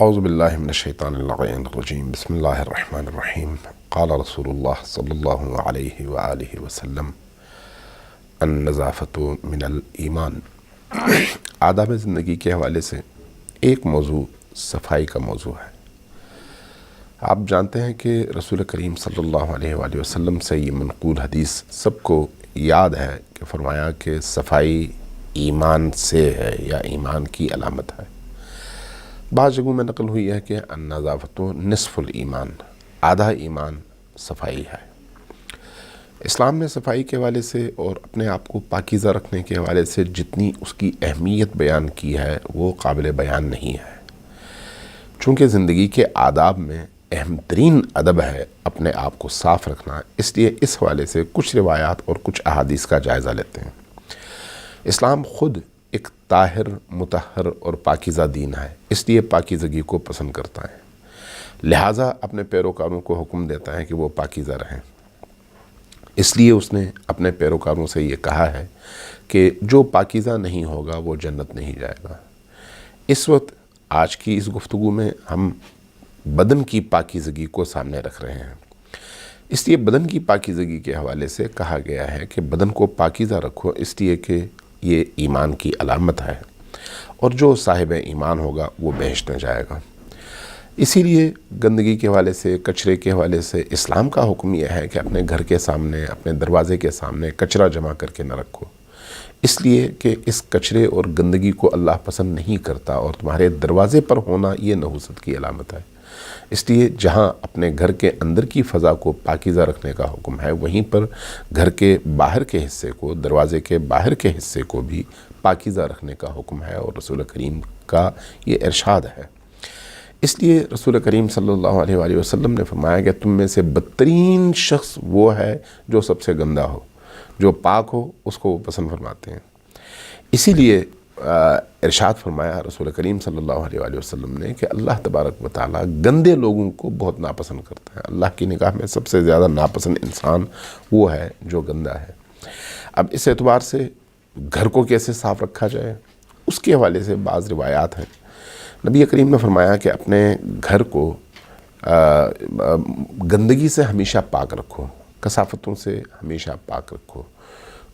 اعوذ باللہ من الشیطان اللعین الرجیم بسم اللہ الرحمن الرحیم قال رسول اللہ صلی اللہ علیہ وآلہ وسلم النظافۃ من الایمان۔ آداب زندگی کے حوالے سے ایک موضوع صفائی کا موضوع ہے۔ آپ جانتے ہیں کہ رسول کریم صلی اللہ علیہ وآلہ وسلم سے یہ منقول حدیث سب کو یاد ہے کہ فرمایا کہ صفائی ایمان سے ہے یا ایمان کی علامت ہے۔ بعض جگہوں میں نقل ہوئی ہے کہ النظافۃ نصف الایمان، آدھا ایمان صفائی ہے۔ اسلام نے صفائی کے حوالے سے اور اپنے آپ کو پاکیزہ رکھنے کے حوالے سے جتنی اس کی اہمیت بیان کی ہے وہ قابل بیان نہیں ہے۔ چونکہ زندگی کے آداب میں اہم ترین ادب ہے اپنے آپ کو صاف رکھنا، اس لیے اس حوالے سے کچھ روایات اور کچھ احادیث کا جائزہ لیتے ہیں۔ اسلام خود ایک طاہر، مطہر اور پاکیزہ دین ہے، اس لیے پاکیزگی کو پسند کرتا ہے، لہٰذا اپنے پیروکاروں کو حکم دیتا ہے کہ وہ پاکیزہ رہیں۔ اس لیے اس نے اپنے پیروکاروں سے یہ کہا ہے کہ جو پاکیزہ نہیں ہوگا وہ جنت نہیں جائے گا۔ اس وقت آج کی اس گفتگو میں ہم بدن کی پاکیزگی کو سامنے رکھ رہے ہیں، اس لیے بدن کی پاکیزگی کے حوالے سے کہا گیا ہے کہ بدن کو پاکیزہ رکھو، اس لیے کہ یہ ایمان کی علامت ہے، اور جو صاحب ایمان ہوگا وہ بہشت میں جائے گا۔ اسی لیے گندگی کے حوالے سے، کچرے کے حوالے سے اسلام کا حکم یہ ہے کہ اپنے گھر کے سامنے، اپنے دروازے کے سامنے کچرا جمع کر کے نہ رکھو، اس لیے کہ اس کچرے اور گندگی کو اللہ پسند نہیں کرتا، اور تمہارے دروازے پر ہونا یہ نحوست کی علامت ہے۔ اس لیے جہاں اپنے گھر کے اندر کی فضا کو پاکیزہ رکھنے کا حکم ہے، وہیں پر گھر کے باہر کے حصے کو، دروازے کے باہر کے حصے کو بھی پاکیزہ رکھنے کا حکم ہے، اور رسول کریم کا یہ ارشاد ہے۔ اس لیے رسول کریم صلی اللہ علیہ وآلہ وسلم نے فرمایا کہ تم میں سے بدترین شخص وہ ہے جو سب سے گندہ ہو، جو پاک ہو اس کو وہ پسند فرماتے ہیں۔ اسی لیے ارشاد فرمایا رسول کریم صلی اللہ علیہ وآلہ وسلم نے کہ اللہ تبارک و تعالیٰ گندے لوگوں کو بہت ناپسند کرتا ہے۔ اللہ کی نگاہ میں سب سے زیادہ ناپسند انسان وہ ہے جو گندہ ہے۔ اب اس اعتبار سے گھر کو کیسے صاف رکھا جائے، اس کے حوالے سے بعض روایات ہیں۔ نبی کریم نے فرمایا کہ اپنے گھر کو گندگی سے ہمیشہ پاک رکھو، کثافتوں سے ہمیشہ پاک رکھو،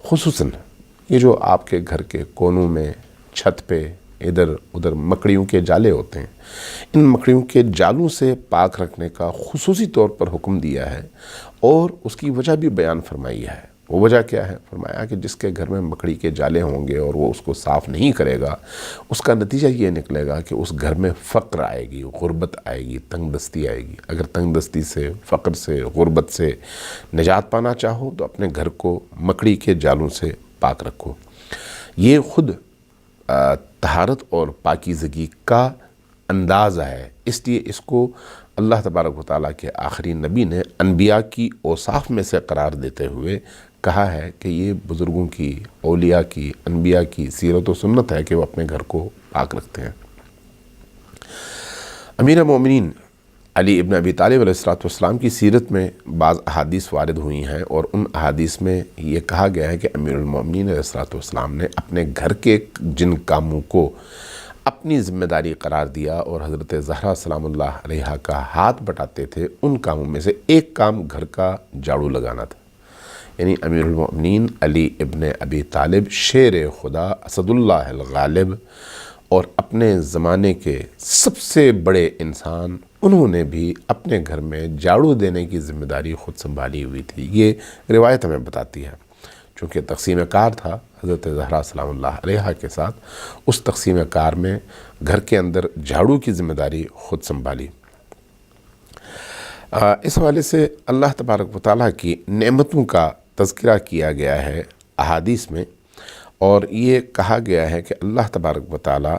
خصوصاً یہ جو آپ کے گھر کے کونوں میں، چھت پہ، ادھر ادھر مکڑیوں کے جالے ہوتے ہیں، ان مکڑیوں کے جالوں سے پاک رکھنے کا خصوصی طور پر حکم دیا ہے، اور اس کی وجہ بھی بیان فرمائی ہے۔ وہ وجہ کیا ہے؟ فرمایا کہ جس کے گھر میں مکڑی کے جالے ہوں گے اور وہ اس کو صاف نہیں کرے گا، اس کا نتیجہ یہ نکلے گا کہ اس گھر میں فقر آئے گی، غربت آئے گی، تنگ دستی آئے گی۔ اگر تنگ دستی سے، فقر سے، غربت سے نجات پانا چاہو تو اپنے گھر کو مکڑی کے جالوں سے پاک رکھو۔ یہ خود طہارت اور پاکیزگی کا انداز ہے، اس لیے اس کو اللہ تبارک و تعالیٰ کے آخری نبی نے انبیاء کی اوصاف میں سے قرار دیتے ہوئے کہا ہے کہ یہ بزرگوں کی، اولیاء کی، انبیاء کی سیرت و سنت ہے کہ وہ اپنے گھر کو پاک رکھتے ہیں۔ امیر مومنین علی ابن ابی طالب علیہ السلام کی سیرت میں بعض احادیث وارد ہوئی ہیں، اور ان احادیث میں یہ کہا گیا ہے کہ امیر المومنین علیہ السلام نے اپنے گھر کے جن کاموں کو اپنی ذمہ داری قرار دیا اور حضرت زہرا سلام اللہ علیہا کا ہاتھ بٹاتے تھے، ان کاموں میں سے ایک کام گھر کا جھاڑو لگانا تھا۔ یعنی امیر المومنین علی ابن ابی طالب شیر خدا، اسد اللہ الغالب، اور اپنے زمانے کے سب سے بڑے انسان، انہوں نے بھی اپنے گھر میں جھاڑو دینے کی ذمہ داری خود سنبھالی ہوئی تھی۔ یہ روایت ہمیں بتاتی ہے، چونکہ تقسیم کار تھا حضرت زہرا سلام اللہ علیہا کے ساتھ، اس تقسیم کار میں گھر کے اندر جھاڑو کی ذمہ داری خود سنبھالی۔ اس حوالے سے اللہ تبارک و تعالیٰ کی نعمتوں کا تذکرہ کیا گیا ہے احادیث میں، اور یہ کہا گیا ہے کہ اللہ تبارک و تعالیٰ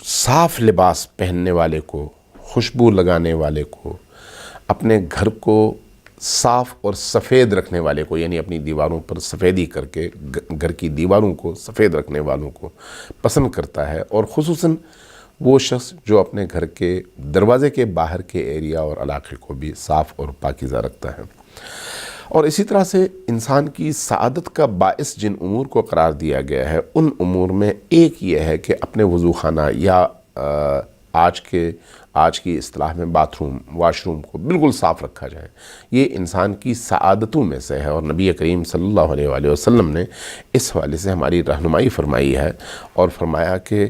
صاف لباس پہننے والے کو، خوشبو لگانے والے کو، اپنے گھر کو صاف اور سفید رکھنے والے کو، یعنی اپنی دیواروں پر سفیدی کر کے گھر کی دیواروں کو سفید رکھنے والوں کو پسند کرتا ہے، اور خصوصاً وہ شخص جو اپنے گھر کے دروازے کے باہر کے ایریا اور علاقے کو بھی صاف اور پاکیزہ رکھتا ہے۔ اور اسی طرح سے انسان کی سعادت کا باعث جن امور کو قرار دیا گیا ہے، ان امور میں ایک یہ ہے کہ اپنے وضو خانہ یا آج کی اصطلاح میں باتھ روم واش روم کو بالکل صاف رکھا جائے، یہ انسان کی سعادتوں میں سے ہے، اور نبی کریم صلی اللہ علیہ وآلہ وسلم نے اس حوالے سے ہماری رہنمائی فرمائی ہے اور فرمایا کہ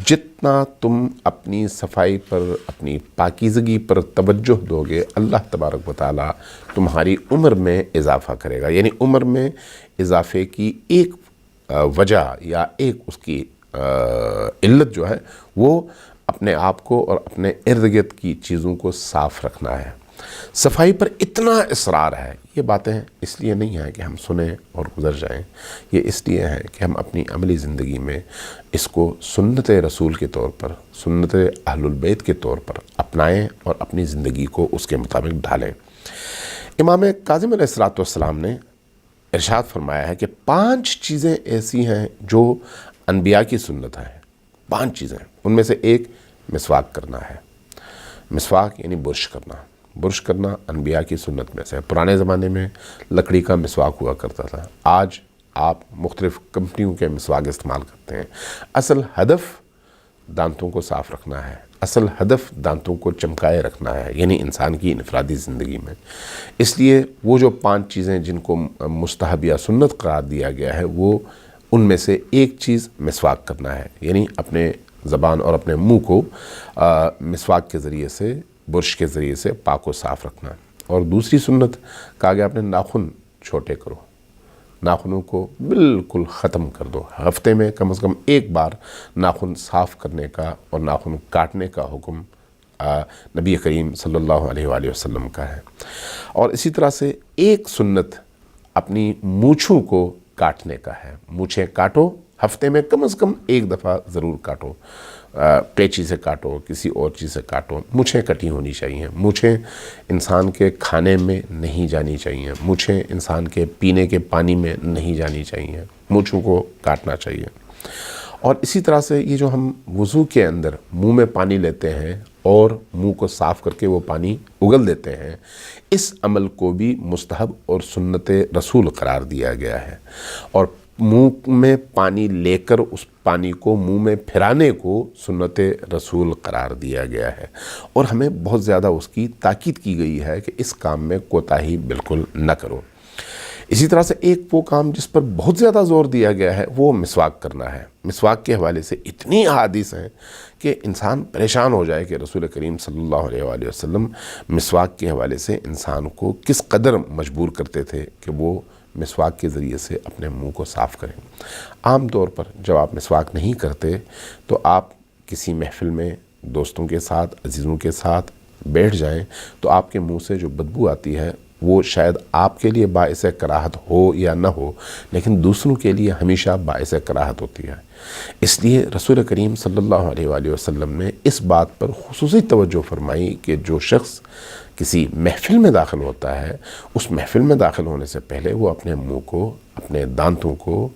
جتنا تم اپنی صفائی پر، اپنی پاکیزگی پر توجہ دو گے، اللہ تبارک و تعالیٰ تمہاری عمر میں اضافہ کرے گا۔ یعنی عمر میں اضافے کی ایک وجہ یا ایک اس کی علت جو ہے وہ اپنے آپ کو اور اپنے ارد گرد کی چیزوں کو صاف رکھنا ہے۔ صفائی پر اتنا اصرار ہے، یہ باتیں اس لیے نہیں ہیں کہ ہم سنیں اور گزر جائیں، یہ اس لیے ہیں کہ ہم اپنی عملی زندگی میں اس کو سنت رسول کے طور پر، سنت اہل البیت کے طور پر اپنائیں اور اپنی زندگی کو اس کے مطابق ڈھالیں۔ امام کاظم علیہ السلام نے ارشاد فرمایا ہے کہ 5 چیزیں ایسی ہیں جو انبیاء کی سنت ہیں، 5 چیزیں، ان میں سے ایک مسواک کرنا ہے۔ مسواک یعنی برش کرنا انبیاء کی سنت میں سے ہے۔ پرانے زمانے میں لکڑی کا مسواک ہوا کرتا تھا، آج آپ مختلف کمپنیوں کے مسواک استعمال کرتے ہیں۔ اصل ہدف دانتوں کو صاف رکھنا ہے، اصل ہدف دانتوں کو چمکائے رکھنا ہے، یعنی انسان کی انفرادی زندگی میں۔ اس لیے وہ جو 5 چیزیں جن کو مستحب یا سنت قرار دیا گیا ہے، وہ ان میں سے ایک چیز مسواک کرنا ہے، یعنی اپنے زبان اور اپنے منہ کو مسواک کے ذریعے سے، برش کے ذریعے سے پاک و صاف رکھنا۔ اور دوسری سنت کہا گیا اپنے ناخن چھوٹے کرو، ناخنوں کو بالکل ختم کر دو۔ ہفتے میں کم از کم ایک بار ناخن صاف کرنے کا اور ناخن کاٹنے کا حکم نبی کریم صلی اللہ علیہ وآلہ وسلم کا ہے۔ اور اسی طرح سے ایک سنت اپنی مونچھوں کو کاٹنے کا ہے۔ مونچھیں کاٹو، ہفتے میں کم از کم ایک دفعہ ضرور کاٹو، قینچی سے کاٹو، کسی اور چیز سے کاٹو۔ مونچھیں کٹی ہونی چاہیے، مونچھیں انسان کے کھانے میں نہیں جانی چاہیے، مونچھیں انسان کے پینے کے پانی میں نہیں جانی چاہیے، مونچھوں کو کاٹنا چاہیے۔ اور اسی طرح سے یہ جو ہم وضو کے اندر منہ میں پانی لیتے ہیں اور منہ کو صاف کر کے وہ پانی اگل دیتے ہیں، اس عمل کو بھی مستحب اور سنت رسول قرار دیا گیا ہے۔ اور منہ میں پانی لے کر اس پانی کو منہ میں پھرانے کو سنت رسول قرار دیا گیا ہے، اور ہمیں بہت زیادہ اس کی تاکید کی گئی ہے کہ اس کام میں کوتاہی بالکل نہ کرو۔ اسی طرح سے ایک وہ کام جس پر بہت زیادہ زور دیا گیا ہے وہ مسواک کرنا ہے۔ مسواک کے حوالے سے اتنی احادیث ہیں کہ انسان پریشان ہو جائے کہ رسول کریم صلی اللہ علیہ وآلہ وسلم مسواک کے حوالے سے انسان کو کس قدر مجبور کرتے تھے کہ وہ مسواک کے ذریعے سے اپنے منہ کو صاف کریں۔ عام طور پر جب آپ مسواک نہیں کرتے تو آپ کسی محفل میں دوستوں کے ساتھ، عزیزوں کے ساتھ بیٹھ جائیں تو آپ کے منہ سے جو بدبو آتی ہے وہ شاید آپ کے لیے باعث کراہت ہو یا نہ ہو، لیکن دوسروں کے لیے ہمیشہ باعث کراہت ہوتی ہے۔ اس لیے رسول کریم صلی اللہ علیہ وآلہ وسلم نے اس بات پر خصوصی توجہ فرمائی کہ جو شخص کسی محفل میں داخل ہوتا ہے، اس محفل میں داخل ہونے سے پہلے وہ اپنے منہ کو، اپنے دانتوں کو،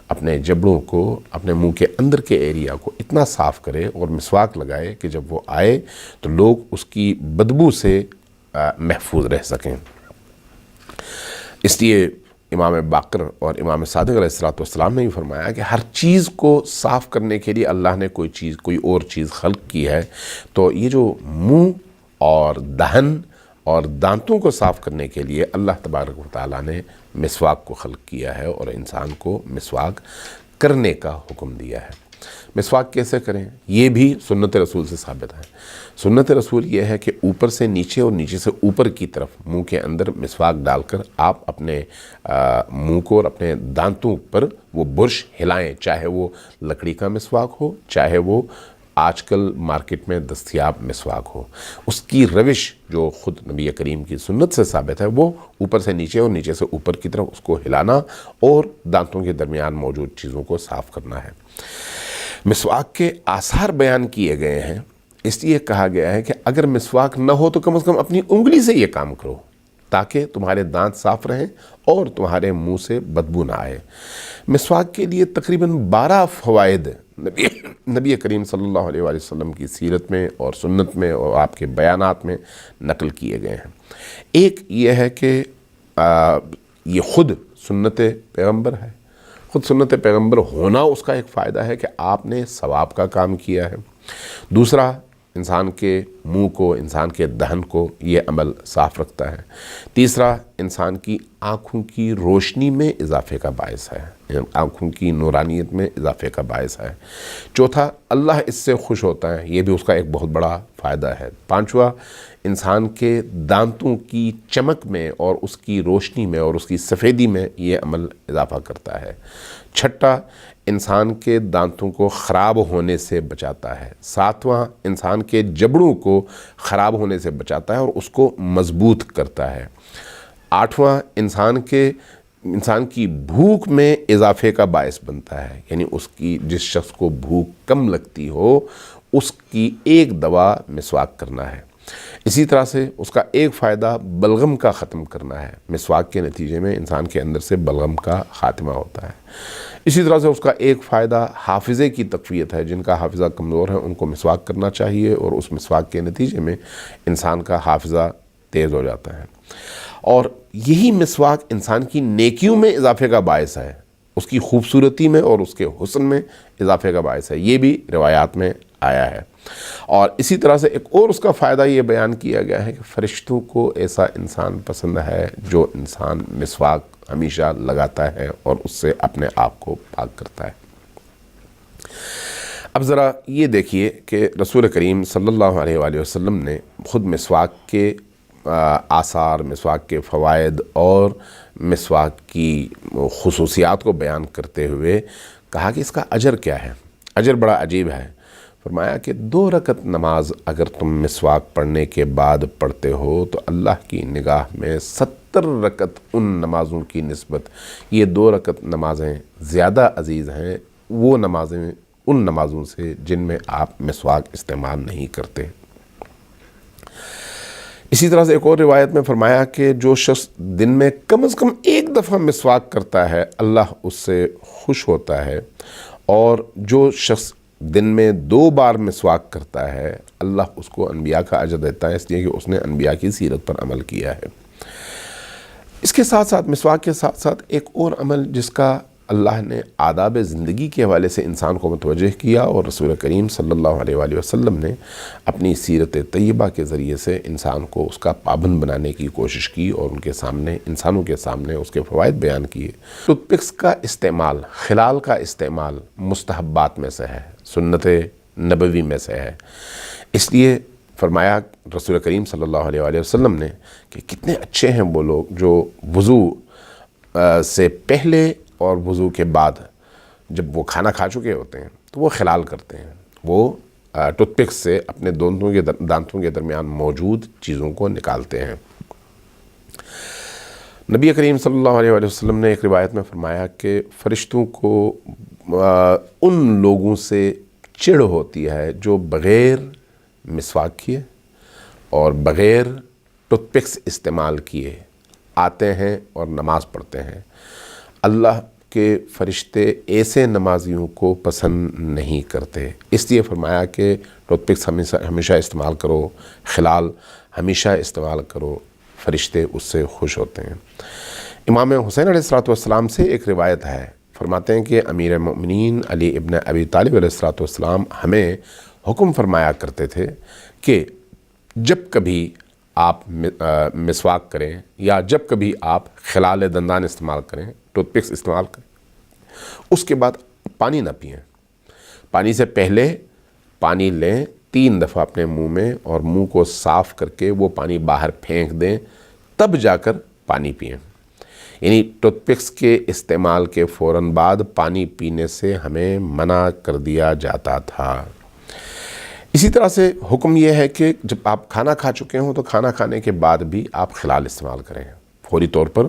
اپنے جبڑوں کو، اپنے منہ کے اندر کے ایریا کو اتنا صاف کرے اور مسواک لگائے کہ جب وہ آئے تو لوگ اس کی بدبو سے محفوظ رہ سکیں۔ اس لیے امام باقر اور امام صادق علیہ السلام نے بھی فرمایا کہ ہر چیز کو صاف کرنے کے لیے اللہ نے کوئی اور چیز خلق کی ہے، تو یہ جو منہ اور دہن اور دانتوں کو صاف کرنے کے لیے اللہ تبارک و تعالیٰ نے مسواک کو خلق کیا ہے اور انسان کو مسواک کرنے کا حکم دیا ہے۔ مسواک کیسے کریں یہ بھی سنت رسول سے ثابت ہے۔ سنت رسول یہ ہے کہ اوپر سے نیچے اور نیچے سے اوپر کی طرف منہ کے اندر مسواک ڈال کر آپ اپنے منہ کو اور اپنے دانتوں پر وہ برش ہلائیں، چاہے وہ لکڑی کا مسواک ہو، چاہے وہ آج کل مارکیٹ میں دستیاب مسواک ہو۔ اس کی روش جو خود نبی کریم کی سنت سے ثابت ہے وہ اوپر سے نیچے اور نیچے سے اوپر کی طرف اس کو ہلانا اور دانتوں کے درمیان موجود چیزوں کو صاف کرنا ہے۔ مسواک کے آثار بیان کیے گئے ہیں، اس لیے کہا گیا ہے کہ اگر مسواک نہ ہو تو کم از کم اپنی انگلی سے یہ کام کرو تاکہ تمہارے دانت صاف رہیں اور تمہارے منہ سے بدبو نہ آئے۔ مسواک کے لیے تقریباً 12 فوائد نبی کریم صلی اللہ علیہ وآلہ وسلم کی سیرت میں اور سنت میں اور آپ کے بیانات میں نقل کیے گئے ہیں۔ ایک یہ ہے کہ یہ خود سنت پیغمبر ہے، خود سنت پیغمبر ہونا اس کا ایک فائدہ ہے کہ آپ نے ثواب کا کام کیا ہے۔ دوسرا، انسان کے منہ کو، انسان کے دہن کو یہ عمل صاف رکھتا ہے۔ تیسرا، انسان کی آنکھوں کی روشنی میں اضافے کا باعث ہے، آنکھوں کی نورانیت میں اضافے کا باعث ہے۔ چوتھا، اللہ اس سے خوش ہوتا ہے، یہ بھی اس کا ایک بہت بڑا فائدہ ہے۔ پانچواں، انسان کے دانتوں کی چمک میں اور اس کی روشنی میں اور اس کی سفیدی میں یہ عمل اضافہ کرتا ہے۔ چھٹا، انسان کے دانتوں کو خراب ہونے سے بچاتا ہے۔ ساتواں، انسان کے جبڑوں کو خراب ہونے سے بچاتا ہے اور اس کو مضبوط کرتا ہے۔ آٹھواں، انسان کی بھوک میں اضافے کا باعث بنتا ہے، یعنی جس شخص کو بھوک کم لگتی ہو اس کی ایک دوا مسواک کرنا ہے۔ اسی طرح سے اس کا ایک فائدہ بلغم کا ختم کرنا ہے، مسواک کے نتیجے میں انسان کے اندر سے بلغم کا خاتمہ ہوتا ہے۔ اسی طرح سے اس کا ایک فائدہ حافظے کی تقویت ہے، جن کا حافظہ کمزور ہے ان کو مسواک کرنا چاہیے اور اس مسواک کے نتیجے میں انسان کا حافظہ تیز ہو جاتا ہے۔ اور یہی مسواک انسان کی نیکیوں میں اضافے کا باعث ہے، اس کی خوبصورتی میں اور اس کے حسن میں اضافے کا باعث ہے، یہ بھی روایات میں آیا ہے۔ اور اسی طرح سے ایک اور اس کا فائدہ یہ بیان کیا گیا ہے کہ فرشتوں کو ایسا انسان پسند ہے جو انسان مسواک ہمیشہ لگاتا ہے اور اس سے اپنے آپ کو پاک کرتا ہے۔ اب ذرا یہ دیکھیے کہ رسول کریم صلی اللہ علیہ وآلہ وسلم نے خود مسواک کے آثار، مسواک کے فوائد اور مسواک کی خصوصیات کو بیان کرتے ہوئے کہا کہ اس کا اجر کیا ہے۔ اجر بڑا عجیب ہے۔ فرمایا کہ 2 رکعت نماز اگر تم مسواک پڑھنے کے بعد پڑھتے ہو تو اللہ کی نگاہ میں 70 رکعت ان نمازوں کی نسبت یہ 2 رکعت نمازیں زیادہ عزیز ہیں وہ نمازیں ان نمازوں سے جن میں آپ مسواک استعمال نہیں کرتے۔ اسی طرح سے ایک اور روایت میں فرمایا کہ جو شخص دن میں کم از کم 1 دفعہ مسواک کرتا ہے اللہ اس سے خوش ہوتا ہے، اور جو شخص دن میں 2 بار مسواک کرتا ہے اللہ اس کو انبیاء کا اجر دیتا ہے، اس لیے کہ اس نے انبیاء کی سیرت پر عمل کیا ہے۔ اس کے ساتھ ساتھ مسواک کے ساتھ ساتھ ایک اور عمل جس کا اللہ نے آداب زندگی کے حوالے سے انسان کو متوجہ کیا اور رسول کریم صلی اللہ علیہ وآلہ وسلم نے اپنی سیرت طیبہ کے ذریعے سے انسان کو اس کا پابند بنانے کی کوشش کی اور انسانوں کے سامنے اس کے فوائد بیان کیے۔ ٹوتھ پکس کا استعمال، خلال کا استعمال مستحبات میں سے ہے، سنت نبوی میں سے ہے، اس لیے فرمایا رسول کریم صلی اللہ علیہ وآلہ وسلم نے کہ کتنے اچھے ہیں وہ لوگ جو وضو سے پہلے اور وضو کے بعد جب وہ کھانا کھا چکے ہوتے ہیں تو وہ خلال کرتے ہیں، وہ ٹوتھ پکس سے اپنے دانتوں کے درمیان موجود چیزوں کو نکالتے ہیں۔ نبی کریم صلی اللہ علیہ وآلہ وسلم نے ایک روایت میں فرمایا کہ فرشتوں کو ان لوگوں سے چڑ ہوتی ہے جو بغیر مسواک کیے اور بغیر ٹوتھ پکس استعمال کیے آتے ہیں اور نماز پڑھتے ہیں۔ اللہ کے فرشتے ایسے نمازیوں کو پسند نہیں کرتے، اس لیے فرمایا کہ ٹوتھ پکس ہمیشہ استعمال کرو، خلال ہمیشہ استعمال کرو، فرشتے اس سے خوش ہوتے ہیں۔ امام حسین علیہ السلام سے ایک روایت ہے، فرماتے ہیں کہ امیر المؤمنین علی ابن ابی طالب علیہ السلام ہمیں حکم فرمایا کرتے تھے کہ جب کبھی آپ مسواک کریں یا جب کبھی آپ خلال دندان استعمال کریں، ٹوتھ پکس استعمال کریں، اس کے بعد پانی نہ پئیں، پانی سے پہلے پانی لیں 3 دفعہ اپنے منہ میں اور منہ کو صاف کر کے وہ پانی باہر پھینک دیں، تب جا کر پانی پئیں۔ یعنی ٹوتھ پکس کے استعمال کے فوراً بعد پانی پینے سے ہمیں منع کر دیا جاتا تھا۔ اسی طرح سے حکم یہ ہے کہ جب آپ کھانا کھا چکے ہوں تو کھانا کھانے کے بعد بھی آپ خلال استعمال کریں، فوری طور پر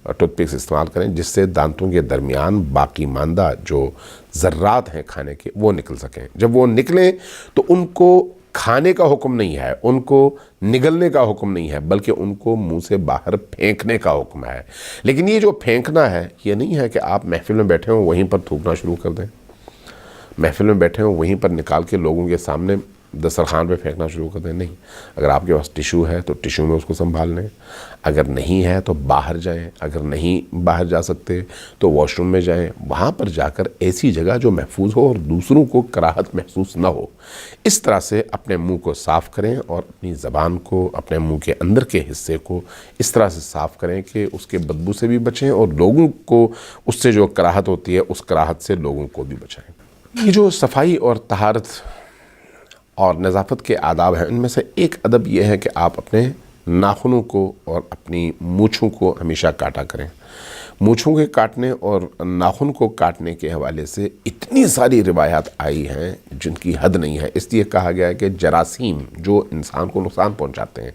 ٹوتھ پکس استعمال کریں، جس سے دانتوں کے درمیان باقی ماندہ جو ذرات ہیں کھانے کے وہ نکل سکیں۔ جب وہ نکلیں تو ان کو کھانے کا حکم نہیں ہے، ان کو نگلنے کا حکم نہیں ہے، بلکہ ان کو منہ سے باہر پھینکنے کا حکم ہے۔ لیکن یہ جو پھینکنا ہے یہ نہیں ہے کہ آپ محفل میں بیٹھے ہوں وہیں پر تھوکنا شروع کر دیں، محفل میں بیٹھے ہوں وہیں پر نکال کے لوگوں کے سامنے دسترخوان پہ پھینکنا شروع کر دیں، نہیں. اگر آپ کے پاس ٹیشو ہے تو ٹیشو میں اس کو سنبھال لیں، اگر نہیں ہے تو باہر جائیں، اگر نہیں باہر جا سکتے تو واش روم میں جائیں، وہاں پر جا کر ایسی جگہ جو محفوظ ہو اور دوسروں کو کراہت محسوس نہ ہو، اس طرح سے اپنے منہ کو صاف کریں اور اپنی زبان کو، اپنے منہ کے اندر کے حصے کو اس طرح سے صاف کریں کہ اس کے بدبو سے بھی بچیں اور لوگوں کو اس سے جو کراہت ہوتی ہے اس کراہت سے لوگوں کو بھی بچائیں. یہ جو صفائی اور طہارت اور نظافت کے آداب ہیں، ان میں سے ایک ادب یہ ہے کہ آپ اپنے ناخنوں کو اور اپنی مونچھوں کو ہمیشہ کاٹا کریں. مونچھوں کے کاٹنے اور ناخن کو کاٹنے کے حوالے سے اتنی ساری روایات آئی ہیں جن کی حد نہیں ہے. اس لیے کہا گیا ہے کہ جراثیم جو انسان کو نقصان پہنچاتے ہیں،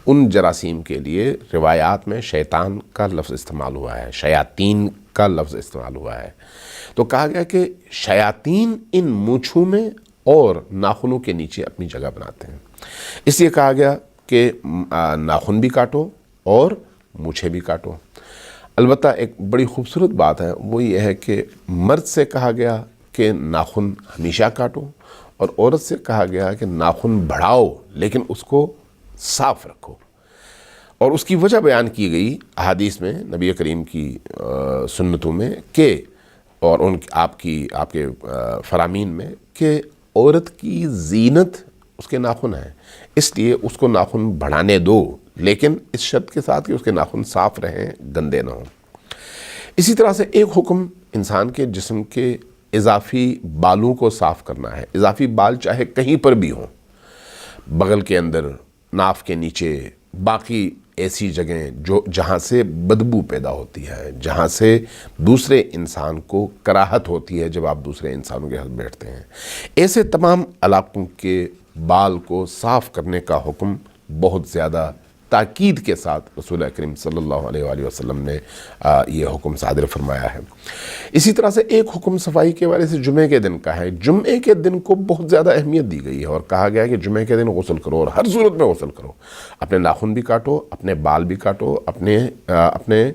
ان جراثیم کے لیے روایات میں شیطان کا لفظ استعمال ہوا ہے، شیاطین کا لفظ استعمال ہوا ہے. تو کہا گیا کہ شیاطین ان مونچھوں میں اور ناخنوں کے نیچے اپنی جگہ بناتے ہیں. اس لیے کہا گیا کہ ناخن بھی کاٹو اور مونچھیں بھی کاٹو. البتہ ایک بڑی خوبصورت بات ہے، وہ یہ ہے کہ مرد سے کہا گیا کہ ناخن ہمیشہ کاٹو، اور عورت سے کہا گیا کہ ناخن بڑھاؤ لیکن اس کو صاف رکھو. اور اس کی وجہ بیان کی گئی احادیث میں، نبی کریم کی سنتوں میں کہ اور آپ کے فرامین میں کہ عورت کی زینت اس کے ناخن ہیں، اس لیے اس کو ناخن بڑھانے دو، لیکن اس شرط کے ساتھ کہ اس کے ناخن صاف رہیں، گندے نہ ہوں. اسی طرح سے ایک حکم انسان کے جسم کے اضافی بالوں کو صاف کرنا ہے. اضافی بال چاہے کہیں پر بھی ہوں، بغل کے اندر، ناف کے نیچے، باقی ایسی جگہیں جہاں سے بدبو پیدا ہوتی ہے، جہاں سے دوسرے انسان کو کراہت ہوتی ہے جب آپ دوسرے انسانوں کے ساتھ بیٹھتے ہیں، ایسے تمام علاقوں کے بال کو صاف کرنے کا حکم بہت زیادہ تاکید کے ساتھ رسول کریم صلی اللہ علیہ وآلہ وسلم نے یہ حکم صادر فرمایا ہے. اسی طرح سے ایک حکم صفائی کے بارے سے جمعے کے دن کا ہے. جمعے کے دن کو بہت زیادہ اہمیت دی گئی ہے اور کہا گیا ہے کہ جمعے کے دن غسل کرو اور ہر صورت میں غسل کرو. اپنے ناخن بھی کاٹو، اپنے بال بھی کاٹو، اپنے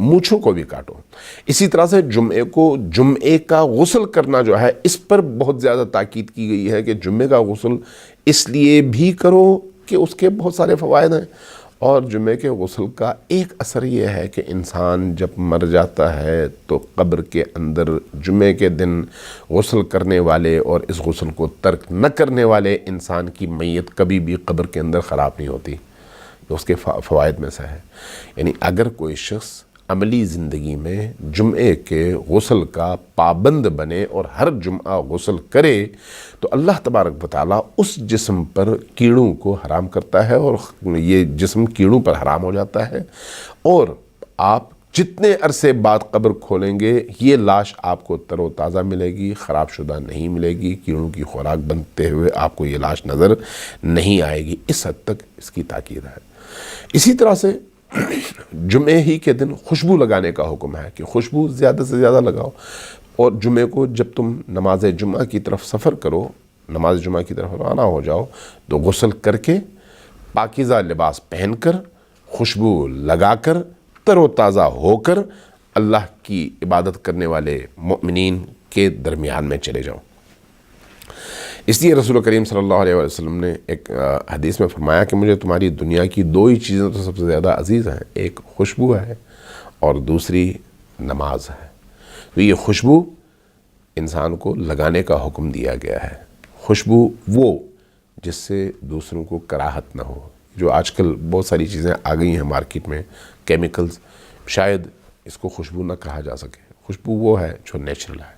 مونچھوں کو بھی کاٹو. اسی طرح سے جمعے کا غسل کرنا جو ہے، اس پر بہت زیادہ تاکید کی گئی ہے کہ جمعے کا غسل اس لیے بھی کرو کہ اس کے بہت سارے فوائد ہیں. اور جمعے کے غسل کا ایک اثر یہ ہے کہ انسان جب مر جاتا ہے تو قبر کے اندر جمعے کے دن غسل کرنے والے اور اس غسل کو ترک نہ کرنے والے انسان کی میت کبھی بھی قبر کے اندر خراب نہیں ہوتی. اس کے فوائد میں سے ہے. یعنی اگر کوئی شخص عملی زندگی میں جمعے کے غسل کا پابند بنے اور ہر جمعہ غسل کرے تو اللہ تبارک و تعالیٰ اس جسم پر کیڑوں کو حرام کرتا ہے اور یہ جسم کیڑوں پر حرام ہو جاتا ہے. اور آپ جتنے عرصے بعد قبر کھولیں گے یہ لاش آپ کو تر و تازہ ملے گی، خراب شدہ نہیں ملے گی، کیڑوں کی خوراک بنتے ہوئے آپ کو یہ لاش نظر نہیں آئے گی. اس حد تک اس کی تاکید ہے. اسی طرح سے جمعے ہی کے دن خوشبو لگانے کا حکم ہے کہ خوشبو زیادہ سے زیادہ لگاؤ. اور جمعے کو جب تم نماز جمعہ کی طرف سفر کرو، نماز جمعہ کی طرف روانہ ہو جاؤ، تو غسل کر کے پاکیزہ لباس پہن کر خوشبو لگا کر تر و تازہ ہو کر اللہ کی عبادت کرنے والے مؤمنین کے درمیان میں چلے جاؤ. اس لیے رسول کریم صلی اللہ علیہ وسلم نے ایک حدیث میں فرمایا کہ مجھے تمہاری دنیا کی دو ہی چیزیں تو سب سے زیادہ عزیز ہیں، ایک خوشبو ہے اور دوسری نماز ہے. تو یہ خوشبو انسان کو لگانے کا حکم دیا گیا ہے. خوشبو وہ جس سے دوسروں کو کراہت نہ ہو. جو آج کل بہت ساری چیزیں آ گئی ہیں مارکیٹ میں، کیمیکلز، شاید اس کو خوشبو نہ کہا جا سکے. خوشبو وہ ہے جو نیچرل ہے،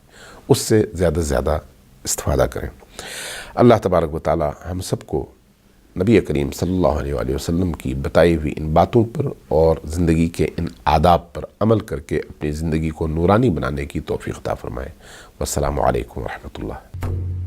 اس سے زیادہ سے زیادہ استفادہ کریں. اللہ تبارک و تعالی ہم سب کو نبی کریم صلی اللہ علیہ وآلہ وسلم کی بتائی ہوئی ان باتوں پر اور زندگی کے ان آداب پر عمل کر کے اپنی زندگی کو نورانی بنانے کی توفیق عطا فرمائے. والسلام علیکم ورحمۃ اللہ.